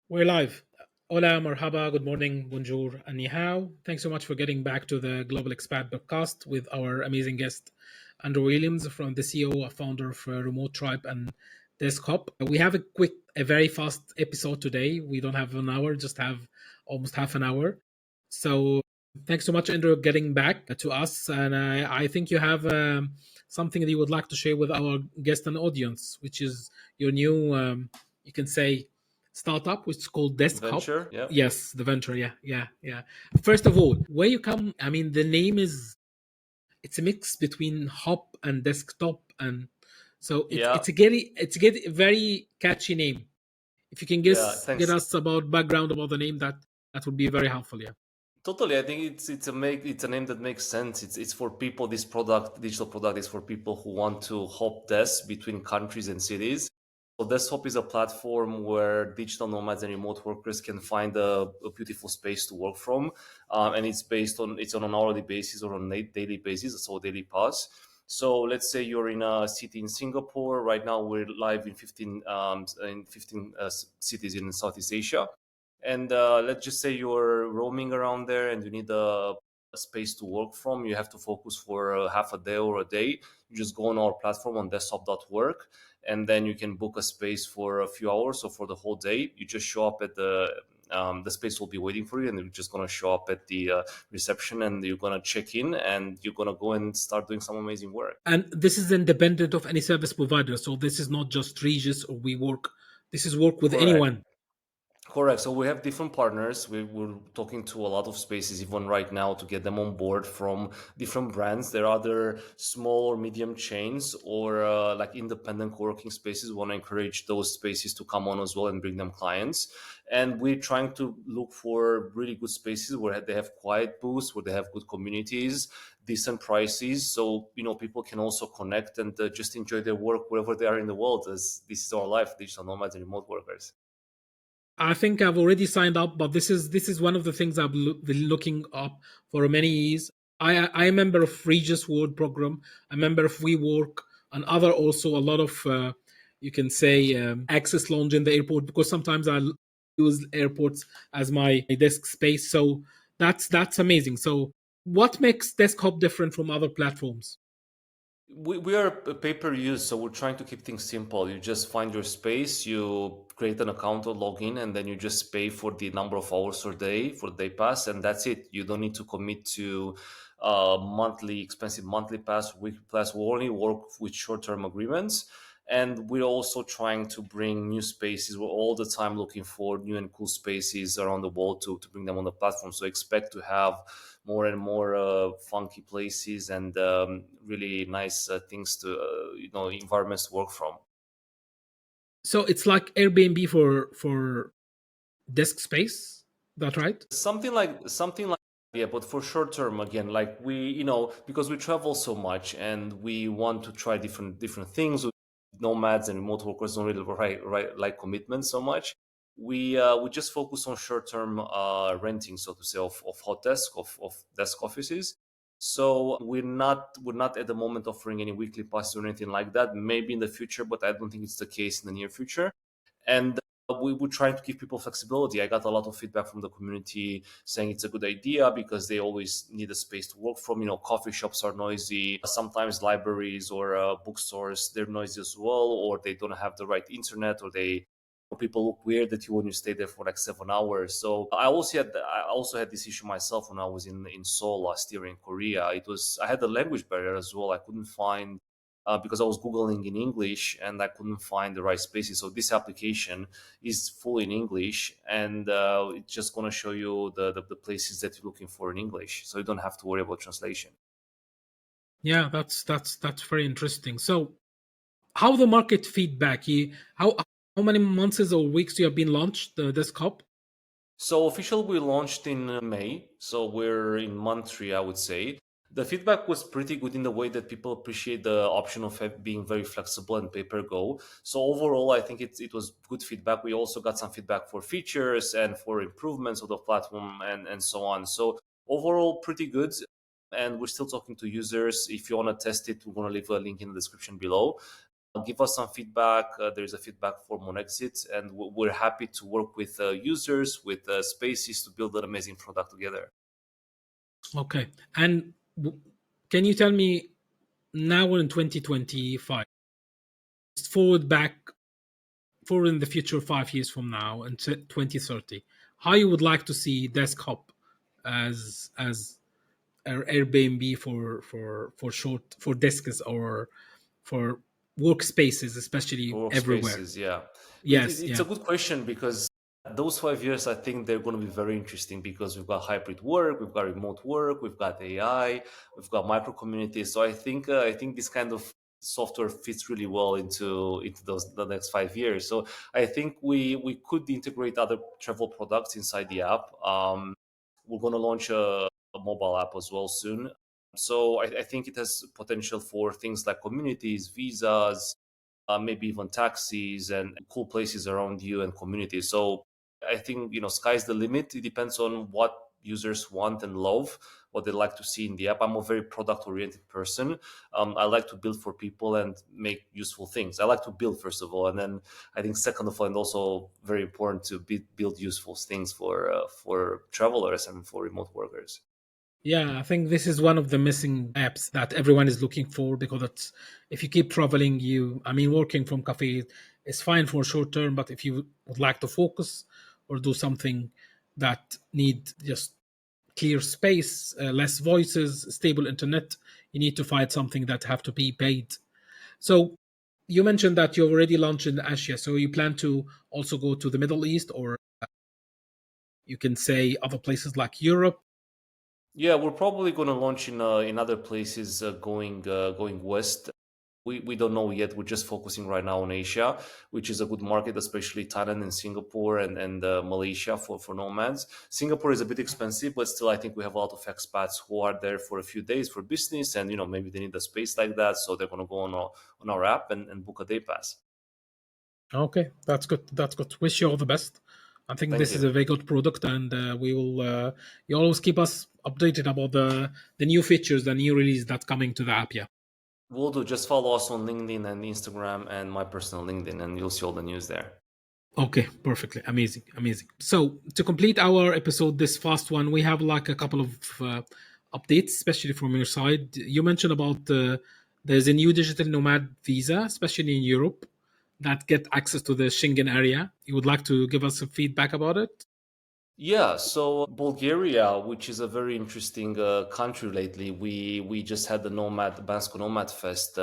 We're live. Hola, marhaba, good morning, bonjour, and ni hao. Thanks so much for getting back to the Global Expat Podcast with our amazing guest, Andrew Williams, from the CEO and founder of Remote Tribe and Deskhop. We have a very fast episode today. We don't have an hour, just have almost half an hour. So thanks so much, Andrew, getting back to us. And I think you have something that you would like to share with our guest and audience, which is your new, you can say, startup, which is called Deskhop. Venture, yeah. Yes, the venture. Yeah. First of all, where you come? I mean, the name is it's a mix between hop and desktop, and so Yeah, it's a very catchy name. If you can yeah, get thanks. us about background about the name, that would be very helpful. Yeah. Totally, I think it's a name that makes sense. It's for people. This digital product, is for people who want to hop desk between countries and cities. So Desktop is a platform where digital nomads and remote workers can find a beautiful space to work from, and it's on an hourly basis or on a daily basis, so daily pass. So let's say you're in a city in Singapore. Right now, we're live in 15 cities in Southeast Asia. And let's just say you're roaming around there and you need a space to work from. You have to focus for half a day or a day. You just go on our platform on desktop.work, and then you can book a space for a few hours or for the whole day. You just show up at the space will be waiting for you, and you're just gonna show up at the reception, and you're gonna check in, and you're gonna go and start doing some amazing work. And this is independent of any service provider. So this is not just Regis or WeWork. This is work with Correct. anyone. Correct. So we have different partners. We're talking to a lot of spaces even right now to get them on board from different brands. There are other small or medium chains or like independent co-working spaces. We want to encourage those spaces to come on as well and bring them clients. And we're trying to look for really good spaces where they have quiet booths, where they have good communities, decent prices. So, people can also connect and just enjoy their work wherever they are in the world, as this is our life, digital nomads and remote workers. I think I've already signed up, but this is one of the things I've been looking up for many years. I am a member of Regis World Program, a member of WeWork, and other also a lot of you can say access lounge in the airport because sometimes I use airports as my desk space. So that's amazing. So what makes Desktop different from other platforms? We are a pay per use, so we're trying to keep things simple. You just find your space, you create an account or login, and then you just pay for the number of hours per day for the day pass, and that's it. You don't need to commit to monthly expensive monthly pass, weekly pass. We only work with short term agreements, and we're also trying to bring new spaces. We're all the time looking for new and cool spaces around the world to bring them on the platform. So expect to have more and more funky places and really nice things to environments to work from. So it's like Airbnb for desk space. That right? Something like yeah, but for short term again, like we because we travel so much and we want to try different things. Nomads and remote workers don't really like commitment so much. We just focus on short term renting, so to say, of hot desk of desk offices. So we're not at the moment offering any weekly passes or anything like that. Maybe in the future, but I don't think it's the case in the near future. And we would try to give people flexibility. I got a lot of feedback from the community saying it's a good idea because they always need a space to work from. Coffee shops are noisy. Sometimes libraries or bookstores, they're noisy as well, or they don't have the right internet, or people look weird at you when you stay there for like 7 hours. So I also had this issue myself when I was in Seoul last year in Korea. I had the language barrier as well. I couldn't find because I was Googling in English and I couldn't find the right spaces. So this application is full in English, and it's just going to show you the places that you're looking for in English. So you don't have to worry about translation. Yeah, that's very interesting. So how the market feedback? How many months or weeks you have been launched this cup? So officially we launched in May. So we're in month three, I would say. The feedback was pretty good in the way that people appreciate the option of being very flexible and pay per go. So overall, I think it was good feedback. We also got some feedback for features and for improvements of the platform and so on. So overall, pretty good. And we're still talking to users. If you want to test it, we're going to leave a link in the description below. Give us some feedback. There's a feedback form on exit, and we're happy to work with users, with spaces to build an amazing product together. Okay. And can you tell me now we're in 2025, forward back, forward in the future 5 years from now and 2030, how you would like to see Deskhop as Airbnb for short for desks or for workspaces, especially For everywhere. workspaces, yeah. Yes, It's yeah. a good question because those 5 years, I think they're going to be very interesting because we've got hybrid work, we've got remote work, we've got AI, we've got micro communities. So I think this kind of software fits really well into those the next 5 years. So I think we could integrate other travel products inside the app. We're going to launch a mobile app as well soon. So I think it has potential for things like communities, visas, maybe even taxis and cool places around you and communities. So I think sky's the limit. It depends on what users want and love, what they like to see in the app. I'm a very product oriented person. I like to build for people and make useful things. I like to build first of all, and then I think second of all, and also very important to build useful things for travelers and for remote workers. Yeah, I think this is one of the missing apps that everyone is looking for, because it's, if you keep traveling, I mean, working from cafe is fine for short term, but if you would like to focus or do something that need just clear space, less voices, stable internet, you need to find something that have to be paid. So you mentioned that you already launched in Asia, so you plan to also go to the Middle East, or you can say other places like Europe. Yeah, we're probably going to launch in other places going west. We don't know yet. We're just focusing right now on Asia, which is a good market, especially Thailand and Singapore and Malaysia for nomads. Singapore is a bit expensive, but still, I think we have a lot of expats who are there for a few days for business, and maybe they need a space like that, so they're going to go on our app and book a day pass. Okay, that's good. That's good. Wish you all the best. I think Thank this is you. a very good product, and we will. You always keep us updated about the new features, the new release that's coming to the app. Yeah. We'll do. Just follow us on LinkedIn and Instagram and my personal LinkedIn, and you'll see all the news there. Okay, perfectly. Amazing, amazing. So to complete our episode, this fast one, we have like a couple of updates, especially from your side. You mentioned about there's a new digital nomad visa, especially in Europe, that get access to the Schengen area. You would like to give us some feedback about it? Yeah, so Bulgaria, which is a very interesting country lately, we just had the Bansko Nomad Fest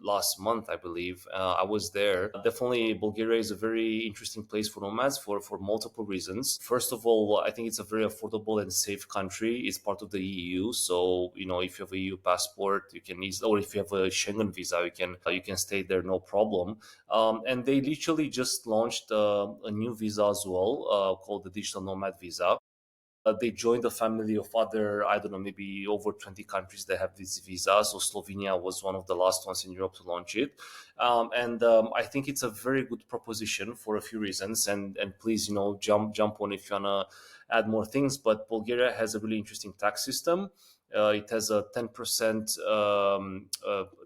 last month, I believe. I was there. Definitely, Bulgaria is a very interesting place for nomads for multiple reasons. First of all, I think it's a very affordable and safe country. It's part of the EU, so if you have a EU passport, you can easily, or if you have a Schengen visa, you can stay there no problem. And they literally just launched a new visa as well, called the Digital Nomad Visa. They joined a family of other, I don't know, maybe over 20 countries that have this visa. So Slovenia was one of the last ones in Europe to launch it. And I think it's a very good proposition for a few reasons. And please, jump on if you want to add more things. But Bulgaria has a really interesting tax system. It has a 10%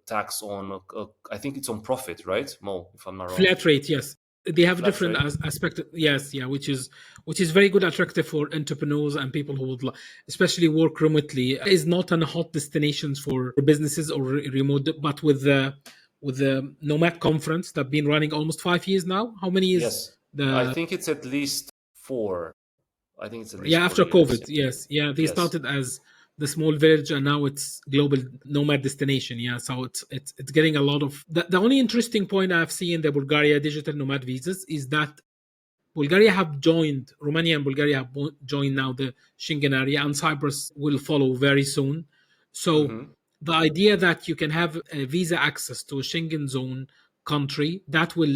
tax on, I think it's on profit, right? Mo, if I'm not wrong. Flat rate, yes. They have Flat different rate. aspect. Yes, yeah, which is very good, attractive for entrepreneurs and people who would especially work remotely. It is not a hot destinations for businesses or remote, but with the Nomad conference that been running almost 5 years now. How many is Yes. I the think it's at least four. I think it's at least yeah, four after years. COVID? Yes, yeah, they Yes. started as the small village and now it's global nomad destination. Yeah, so it's getting a lot of the only interesting point I've seen the Bulgaria digital nomad visas is that Bulgaria have joined, Romania and Bulgaria have joined now the Schengen area, and Cyprus will follow very soon. So Mm-hmm. the idea that you can have a visa access to a Schengen zone country that will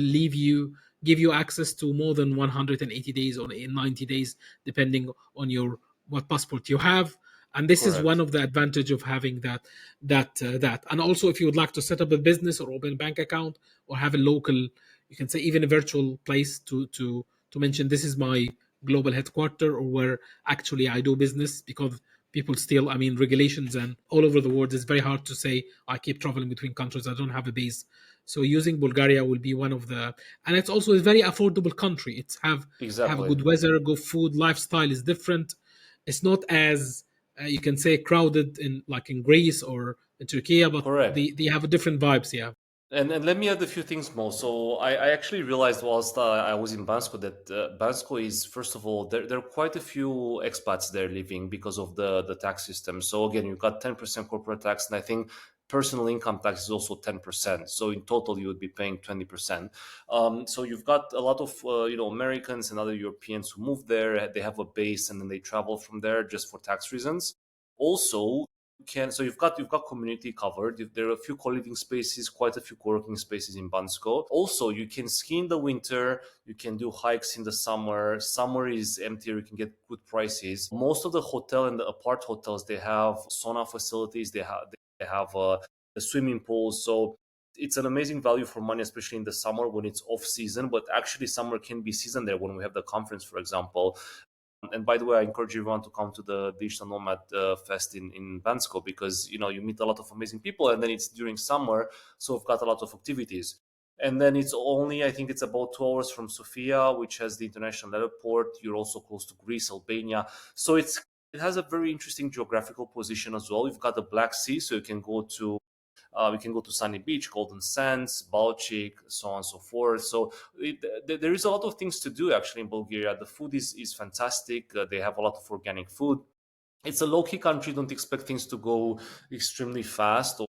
give you access to more than 180 days or in 90 days, depending on your what passport you have. And this is one Correct. of the advantage of having that. And also, if you would like to set up a business or open a bank account or have a local, you can say even a virtual place to mention this is my global headquarter or where actually I do business, because people still, regulations and all over the world, it's very hard to say I keep traveling between countries, I don't have a base. So using Bulgaria will be one of the, and it's also a very affordable country. It's have Exactly. good weather, good food, lifestyle is different. It's not as you can say crowded in like in Greece or in Turkey, but Correct. they have a different vibes. Yeah, And let me add a few things more. So I actually realized whilst I was in Bansko that Bansko is, first of all, there are quite a few expats there living because of the tax system. So again, you've got 10% corporate tax, and I think personal income tax is also 10%. So in total, you would be paying 20%. So you've got a lot of Americans and other Europeans who move there. They have a base, and then they travel from there just for tax reasons. Also, can so you've got community covered. There are a few co-living spaces, quite a few co-working spaces in Bansko. Also, you can ski in the winter, you can do hikes in the summer. Summer is emptier, you can get good prices. Most of the hotel and the apart hotels, they have sauna facilities, they have a swimming pool. So it's an amazing value for money, especially in the summer when it's off season. But actually, summer can be season there when we have the conference, for example. And by the way, I encourage everyone to come to the Digital Nomad Fest in Bansko, because you meet a lot of amazing people, and then it's during summer, so we've got a lot of activities. And then it's only, I think it's about 2 hours from Sofia, which has the international airport. You're also close to Greece, Albania, so it has a very interesting geographical position as well. You've got the Black Sea, so you can go to we can go to Sunny Beach, Golden Sands, Balchik, so on and so forth. So there is a lot of things to do actually in Bulgaria. The food is fantastic. They have a lot of organic food. It's a low-key country. Don't expect things to go extremely fast.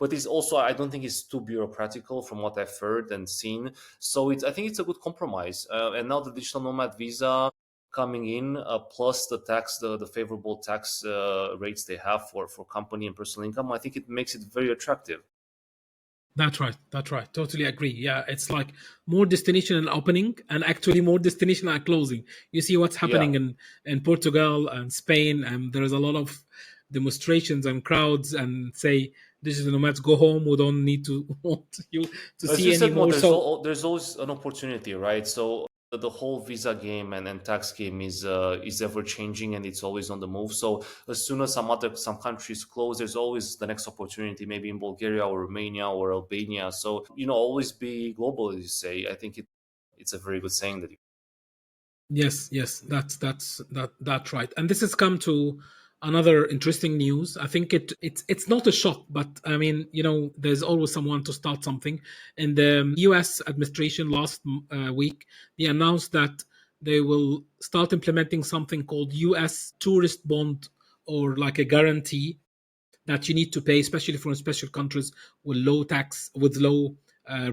But it's also, I don't think it's too bureaucratical from what I've heard and seen. So I think it's a good compromise. And now the digital nomad visa coming in, plus the favorable tax rates they have for company and personal income, I think it makes it very attractive. that's right. That's right. Totally agree. Yeah, it's like more destination and opening, and actually more destination and closing. You see what's Yeah. happening in Portugal and Spain, and there is a lot of demonstrations and crowds, and say digital nomads go home. We don't need to want you to As see you said, Mo, anymore. So there's always an opportunity, right? So the whole visa game and tax game is ever changing, and it's always on the move. So as soon as some countries close, there's always the next opportunity, maybe in Bulgaria or Romania or Albania. So always be global, as you say. I think it's a very good saying that. yes, yes, that's right. And this has come to another interesting news. I think it's not a shock, but I mean, there's always someone to start something. In the U.S. administration last week, they announced that they will start implementing something called U.S. tourist bond, or like a guarantee that you need to pay, especially for special countries with low tax, with low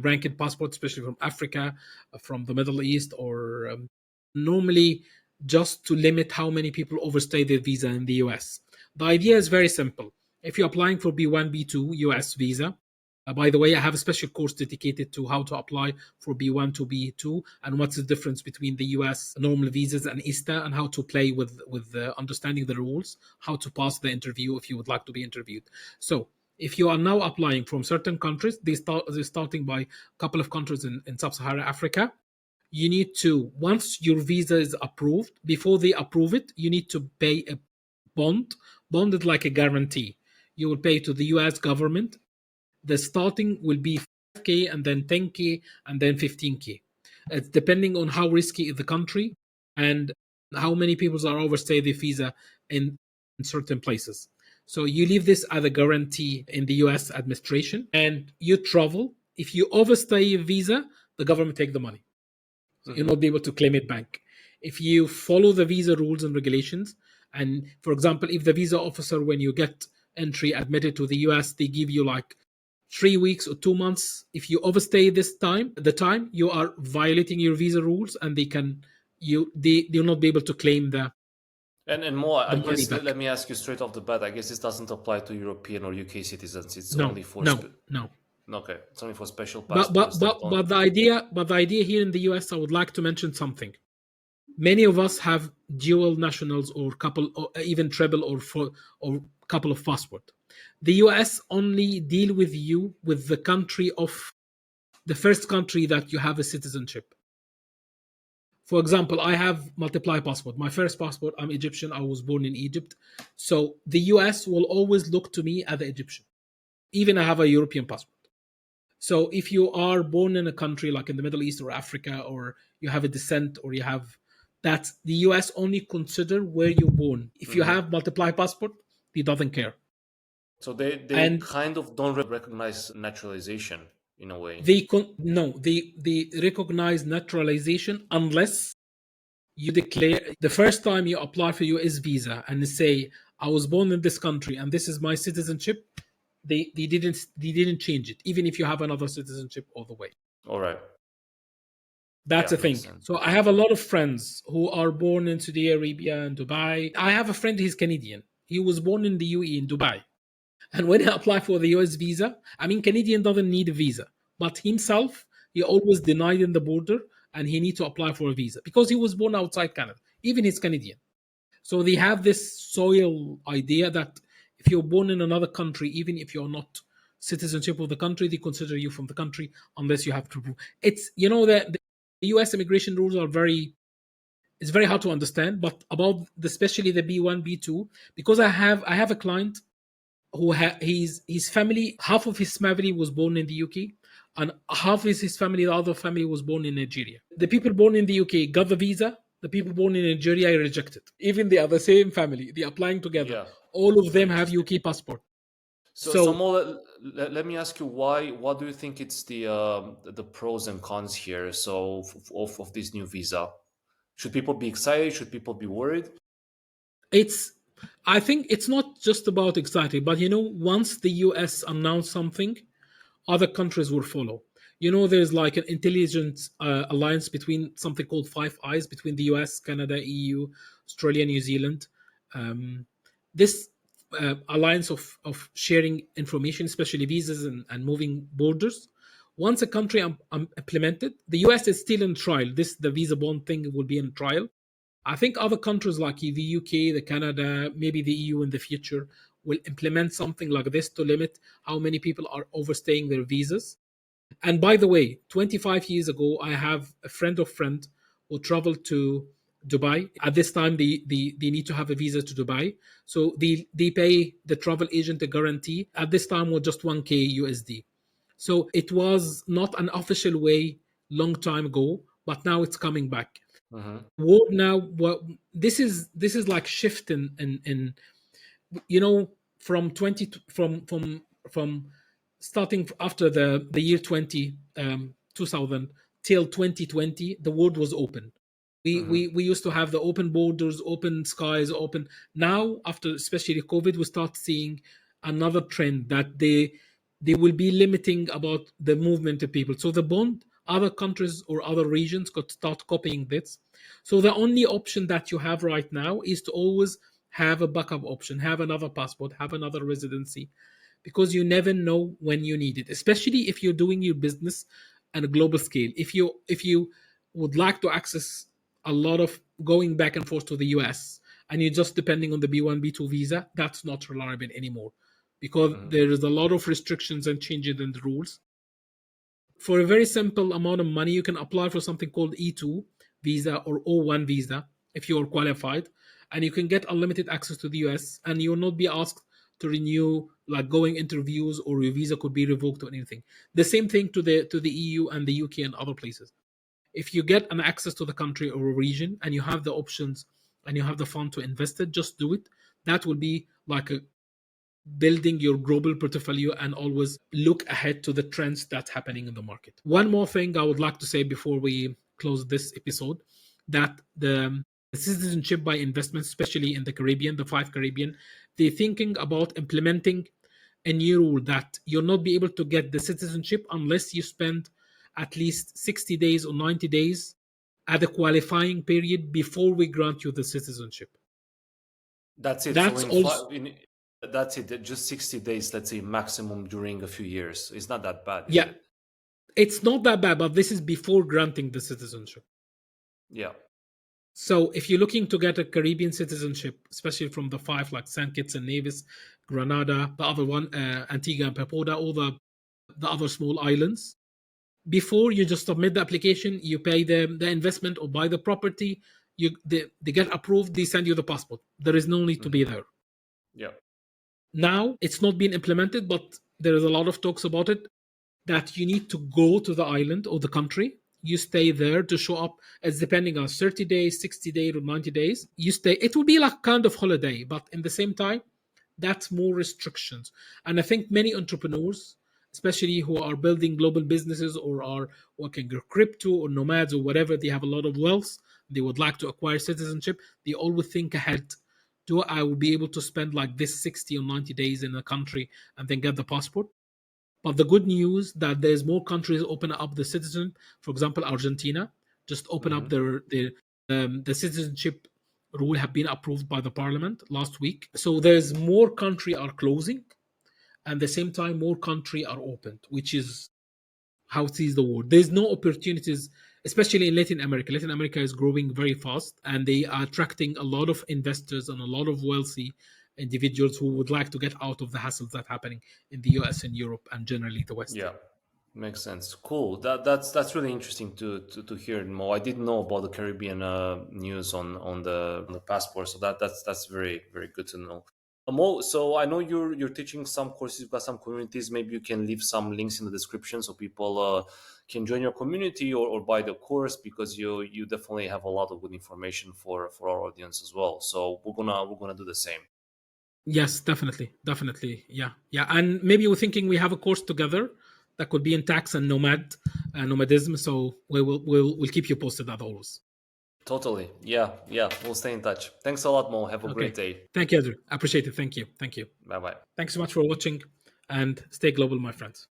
ranked passports, especially from Africa, from the Middle East, or normally just to limit how many people overstay their visa in the US. The idea is very simple. If you're applying for B1, B2 US visa, by the way, I have a special course dedicated to how to apply for B1 to B2 and what's the difference between the US normal visas and ISTA, and how to play with understanding the rules, how to pass the interview if you would like to be interviewed. So, if you are now applying from certain countries, they're starting by a couple of countries in sub-Saharan Africa. You need to, once your visa is approved, before they approve it, you need to pay a bond is like a guarantee. You will pay to the US government. The starting will be 5K, and then 10K, and then 15K. It's depending on how risky is the country and how many people are overstay the visa in certain places. So you leave this as a guarantee in the US administration, and you travel. If you overstay your visa, the government take the money. So you'll Mhm. not be able to claim it back. If you follow the visa rules and regulations, and for example, if the visa officer, when you get entry admitted to the US, they give you like 3 weeks or 2 months. If you overstay this time, the time you are violating your visa rules, and they'll not be able to claim And more, the I money guess, let back. me ask you straight off the bat. I guess this doesn't apply to European or UK citizens. It's No, only for no, no. okay. It's only for special But passports but that but don't. but the idea here in the US, I would like to mention something. Many of us have dual nationals, or couple, or even triple, or couple of passport. The US only deal with you with the country of the first country that you have a citizenship. For example, I have multiply passport. My first passport, I'm Egyptian. I was born in Egypt. So the US will always look to me as an Egyptian. Even I have a European passport. So if you are born in a country like in the Middle East or Africa, or you have a descent, or you have that, the US only consider where you're born. If you Hmm. have multiple passport, he doesn't care. So they And kind of don't recognize naturalization in a way. no, they recognize naturalization unless you declare the first time you apply for US visa and say I was born in this country and this is my citizenship. They didn't change it, even if you have another citizenship all the way. All right. That's Yeah, the makes thing. sense. So I have a lot of friends who are born in Saudi Arabia and Dubai. I have a friend, he's Canadian. He was born in the UAE in Dubai. And when he applied for the US visa, I mean, Canadian doesn't need a visa, but himself, he always denied in the border and he need to apply for a visa because he was born outside Canada. Even he's Canadian. So they have this soil idea that if you're born in another country, even if you're not citizenship of the country, they consider you from the country unless you have to prove. It's, that the US immigration rules are it's very hard to understand, but about especially the B1, B2, because I have a client who his family, half of his family was born in the UK, and half is his family, the other family was born in Nigeria. The people born in the UK got the visa. The people born in Nigeria rejected. Even they are the same family. They're applying together. Yeah, All of them have interesting. UK passport. So So more, let me ask you why. What do you think it's the pros and cons here? So of this new visa, should people be excited? Should people be worried? it's I think it's not just about exciting, but once the US announced something, other countries will follow. There's like an intelligence alliance between something called Five Eyes between the US, Canada, EU, Australia, New Zealand. This alliance of sharing information, especially visas and moving borders. Once a country implemented, the US is still in trial. The visa bond thing will be in trial. I think other countries like the UK, the Canada, maybe the EU in the future will implement something like this to limit how many people are overstaying their visas. And by the way, 25 years ago, I have a friend who traveled to Dubai. At this time, they need to have a visa to Dubai. So they pay the travel agent a guarantee. At this time was just 1K USD. So it was not an official way long time ago, but now it's coming back. Hmm. War now, this is like shift in you know from 20 from starting after the year 2000 till 2020, the world was open. Hmm. We used to have the open borders, open skies, open. Now after especially COVID, we start seeing another trend that they will be limiting about the movement of people. So the bond, other countries or other regions could start copying this. So the only option that you have right now is to always have a backup option, have another passport, have another residency, because you never know when you need it, especially if you're doing your business on a global scale. If you would like to access a lot of going back and forth to the US and you're just depending on the B1, B2 visa, that's not reliable anymore because Hmm. there is a lot of restrictions and changes in the rules. For a very simple amount of money, you can apply for something called E2 visa or O1 visa if you are qualified, and you can get unlimited access to the US, and you will not be asked to renew like going interviews, or your visa could be revoked or anything. The same thing to the EU and the UK and other places. If you get an access to the country or a region and you have the options and you have the fund to invest it, just do it. That will be like a building your global portfolio and always look ahead to the trends that's happening in the market. One more thing I would like to say before we close this episode, that the citizenship by investment, especially in the Caribbean, the five Caribbean, they're thinking about implementing a new rule that you'll not be able to get the citizenship unless you spend at least 60 days or 90 days at the qualifying period before we grant you the citizenship. That's it. So That's also, that's it. Just 60 days, let's say maximum during a few years. It's not that bad, is yeah, it? it's not that bad, but this is before granting the citizenship. Yeah. So if you're looking to get a Caribbean citizenship, especially from the five like St. Kitts and Nevis, Grenada, the other one, Antigua and Barbuda, all the other small islands, before you just submit the application, you pay the investment or buy the property, they get approved, they send you the passport. There is no need to be Hmm. there. Yeah. Now it's not being implemented, but there is a lot of talks about it. that you need to go to the island or the country. You stay there to show up as depending on 30 days, 60 days, or 90 days. You stay, it will be like kind of holiday, but in the same time, that's more restrictions. And I think many entrepreneurs, especially who are building global businesses or are working in crypto or nomads or whatever, they have a lot of wealth. They would like to acquire citizenship. They always think ahead. Do I will be able to spend like this 60 or 90 days in a country and then get the passport? But the good news that there's more countries open up the citizen. For example, Argentina just open up Hmm. the citizenship rule have been approved by the parliament last week. So there's more country are closing, and at the same time more country are opened, which is how it sees the world. There's no opportunities, especially in Latin America. Latin America is growing very fast, and they are attracting a lot of investors and a lot of wealthy individuals who would like to get out of the hassles that are happening in the US and Europe and generally the West. Yeah. Makes sense. Cool. That's really interesting to hear, Mo. I didn't know about the Caribbean news on the passport, so that's very very good to know. Mo, so I know you're teaching some courses. You've got some communities. Maybe you can leave some links in the description so people can join your community or buy the course, because you definitely have a lot of good information for our audience as well. So we're gonna do the same. Yes, definitely, definitely, yeah, yeah. And maybe we're thinking we have a course together that could be in tax and nomadism. So we'll keep you posted as always. Totally. Yeah, yeah. We'll stay in touch. Thanks a lot, Mo. Have a great Okay, day. thank you, Andrew. I appreciate it. Thank you, thank you. Bye bye. Thanks so much for watching, and stay global, my friends.